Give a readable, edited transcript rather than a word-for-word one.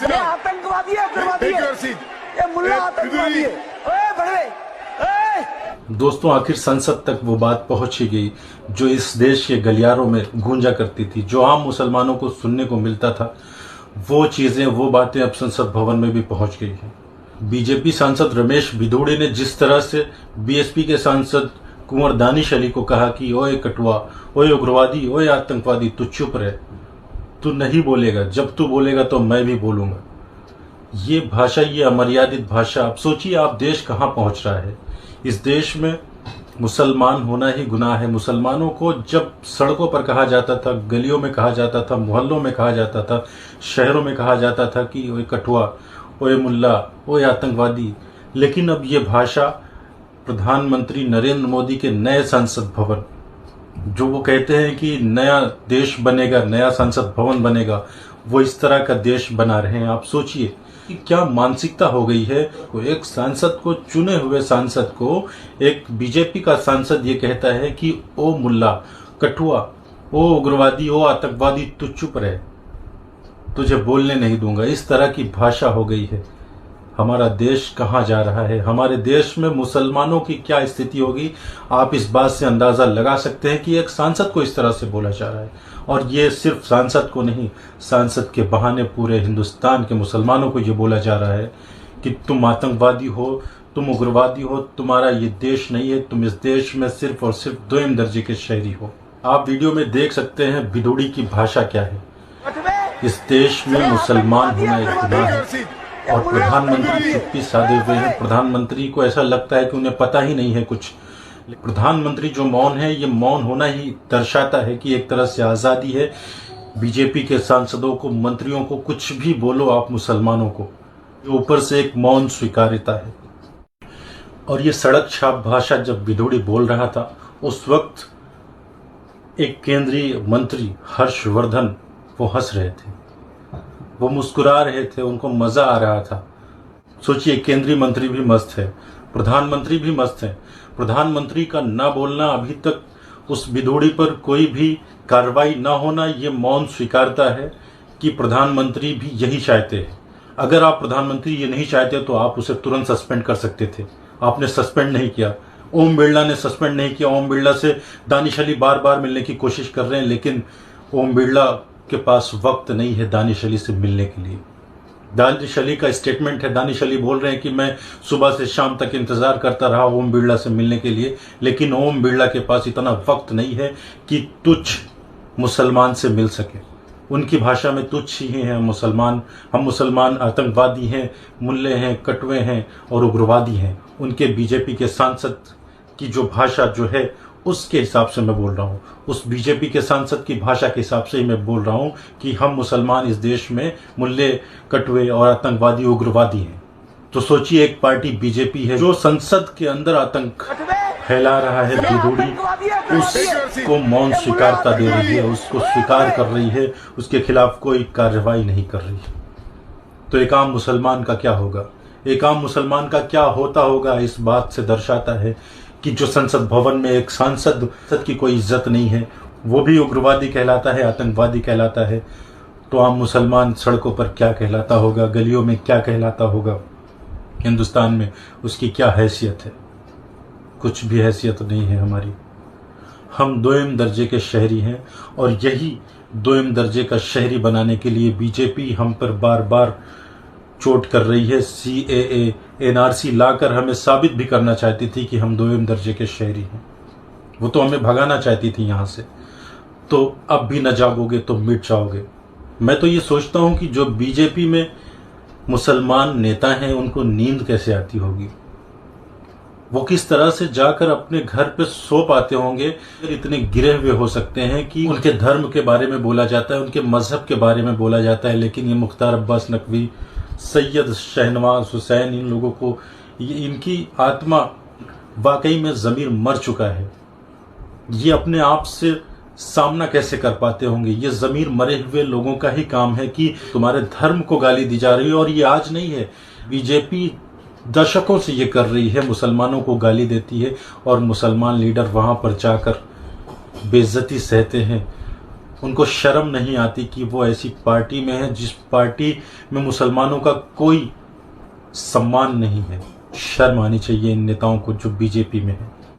ये आतंकवादी है, उग्रवादी है, ये मुल्ला आतंकवादी है। ओए बड़े दोस्तों, आखिर संसद तक वो बात पहुंच ही गई जो इस देश के गलियारों में गूंजा करती थी, जो आम मुसलमानों को सुनने को मिलता था। वो चीजें, वो बातें अब संसद भवन में भी पहुंच गई हैं। बीजेपी सांसद रमेश भिदोड़े ने जिस तरह से बीएसपी के सांसद कुंवर दानिश अली को कहा कि ओए कटुआ, ओए उग्रवादी, ओए आतंकवादी, तू चुप रहे, तू नहीं बोलेगा, जब तू बोलेगा तो मैं भी बोलूंगा। ये भाषा, ये अमर्यादित भाषा, अब सोचिए आप देश कहां पहुंच रहा है। इस देश में मुसलमान होना ही गुनाह है। मुसलमानों को जब सड़कों पर कहा जाता था, गलियों में कहा जाता था, मोहल्लों में कहा जाता था, शहरों में कहा जाता था कि ओए कठुआ, ओए मुल्ला, ओए आतंकवादी। लेकिन अब ये भाषा प्रधानमंत्री नरेंद्र मोदी के नए संसद भवन, जो वो कहते हैं कि नया देश बनेगा, नया संसद भवन बनेगा, वो इस तरह का देश बना रहे हैं। आप सोचिए कि क्या मानसिकता हो गई है। एक सांसद को, चुने हुए सांसद को, एक बीजेपी का सांसद ये कहता है कि ओ मुल्ला, कठुआ, ओ उग्रवादी, ओ आतंकवादी, तू चुप रहे, तुझे बोलने नहीं दूंगा। इस तरह की भाषा हो गई है। हमारा देश कहां जा रहा है? हमारे देश में मुसलमानों की क्या स्थिति होगी? आप इस बात से अंदाजा लगा सकते हैं कि एक सांसद को इस तरह से बोला जा रहा है। और ये सिर्फ सांसद को नहीं, सांसद के बहाने पूरे हिंदुस्तान के मुसलमानों को ये बोला जा रहा है कि तुम आतंकवादी हो, तुम उग्रवादी हो, तुम्हारा ये देश नहीं है, तुम इस देश में सिर्फ और सिर्फ दोयम दर्जे के शहरी हो। आप वीडियो में देख सकते हैं भिदोड़ी की भाषा क्या है। इस देश में मुसलमान होना एक गुनाह है और प्रधानमंत्री चुप्पी साधे हुए हैं। प्रधानमंत्री को ऐसा लगता है कि उन्हें पता ही नहीं है कुछ। प्रधानमंत्री जो मौन है, ये मौन होना ही दर्शाता है कि एक तरह से आजादी है। बीजेपी के सांसदों को, मंत्रियों को कुछ भी बोलो आप मुसलमानों को, ऊपर से एक मौन स्वीकार्यता है। और ये सड़क छाप भाषा जब भिदोड़ी बोल रहा था, उस वक्त एक केंद्रीय मंत्री हर्षवर्धन वो हंस रहे थे, वो मुस्कुरा रहे थे, उनको मजा आ रहा था। सोचिए, केंद्रीय मंत्री भी मस्त है, प्रधानमंत्री भी मस्त है। प्रधानमंत्री का ना बोलना, अभी तक उस भिदोड़ी पर कोई भी कार्रवाई ना होना, ये मौन स्वीकारता है कि प्रधानमंत्री भी यही चाहते हैं। अगर आप प्रधानमंत्री ये नहीं चाहते तो आप उसे तुरंत सस्पेंड कर सकते थे। आपने सस्पेंड नहीं किया। ओम बिरला ने सस्पेंड नहीं किया। ओम बिरला से दानिश अली बार बार मिलने की कोशिश कर रहे हैं, लेकिन ओम बिरला के पास वक्त नहीं है दानिश अली से मिलने के लिए। दानिश अली का स्टेटमेंट है, दानिश अली बोल रहे हैं कि मैं सुबह से शाम तक इंतजार करता रहा ओम बिरला से मिलने के लिए, लेकिन ओम बिरला के पास इतना वक्त नहीं है कि तुच्छ मुसलमान से मिल सके। उनकी भाषा में तुच्छ ही हैं हम मुसलमान आतंकवादी हैं, मुल्ले हैं, कटवे हैं और उग्रवादी हैं। उनके बीजेपी के सांसद की जो भाषा जो है, उसके हिसाब से मैं बोल रहा हूँ, उस बीजेपी के सांसद की भाषा के हिसाब से ही मैं बोल रहा हूँ कि हम मुसलमान इस देश में मुल्ले, कटवे और आतंकवादी, उग्रवादी हैं। तो सोचिए, एक पार्टी बीजेपी है जो संसद के अंदर आतंक फैला रहा है। भिदोड़ी उसको मौन स्वीकारता दे रही है, उसको स्वीकार कर रही है, उसके खिलाफ कोई कार्रवाई नहीं कर रही है। तो एक आम मुसलमान का क्या होगा? एक आम मुसलमान का क्या होता होगा? इस बात से दर्शाता है कि जो संसद भवन में एक सांसद की कोई इज्जत नहीं है, वो भी उग्रवादी कहलाता है, आतंकवादी कहलाता है, तो आम मुसलमान सड़कों पर क्या कहलाता होगा, गलियों में क्या कहलाता होगा, हिंदुस्तान में उसकी क्या हैसियत है? कुछ भी हैसियत नहीं है हमारी। हम दोयम दर्जे के शहरी हैं और यही दोयम दर्जे का शहरी बनाने के लिए बीजेपी हम पर बार बार चोट कर रही है। CAA, NRC लाकर हमें साबित भी करना चाहती थी कि हम दोयम दर्जे के शहरी हैं। वो तो हमें भगाना चाहती थी यहाँ से। तो अब भी न जागोगे तो मिट जाओगे। मैं तो ये सोचता हूँ कि जो बीजेपी में मुसलमान नेता हैं, उनको नींद कैसे आती होगी? वो किस तरह से जाकर अपने घर पे सो पाते होंगे? इतने गिरे हुए हो सकते हैं कि उनके धर्म के बारे में बोला जाता है, उनके मजहब के बारे में बोला जाता है, लेकिन ये मुख्तार अब्बास नकवी, सैयद शहनवाज हुसैन, इन लोगों को, इनकी आत्मा वाकई में ज़मीर मर चुका है। ये अपने आप से सामना कैसे कर पाते होंगे? ये ज़मीर मरे हुए लोगों का ही काम है कि तुम्हारे धर्म को गाली दी जा रही है। और ये आज नहीं है, बीजेपी दशकों से ये कर रही है, मुसलमानों को गाली देती है और मुसलमान लीडर वहां पर जाकर बेइज्जती सहते हैं, उनको शर्म नहीं आती कि वो ऐसी पार्टी में है जिस पार्टी में मुसलमानों का कोई सम्मान नहीं है। शर्म आनी चाहिए इन नेताओं को जो बीजेपी में है।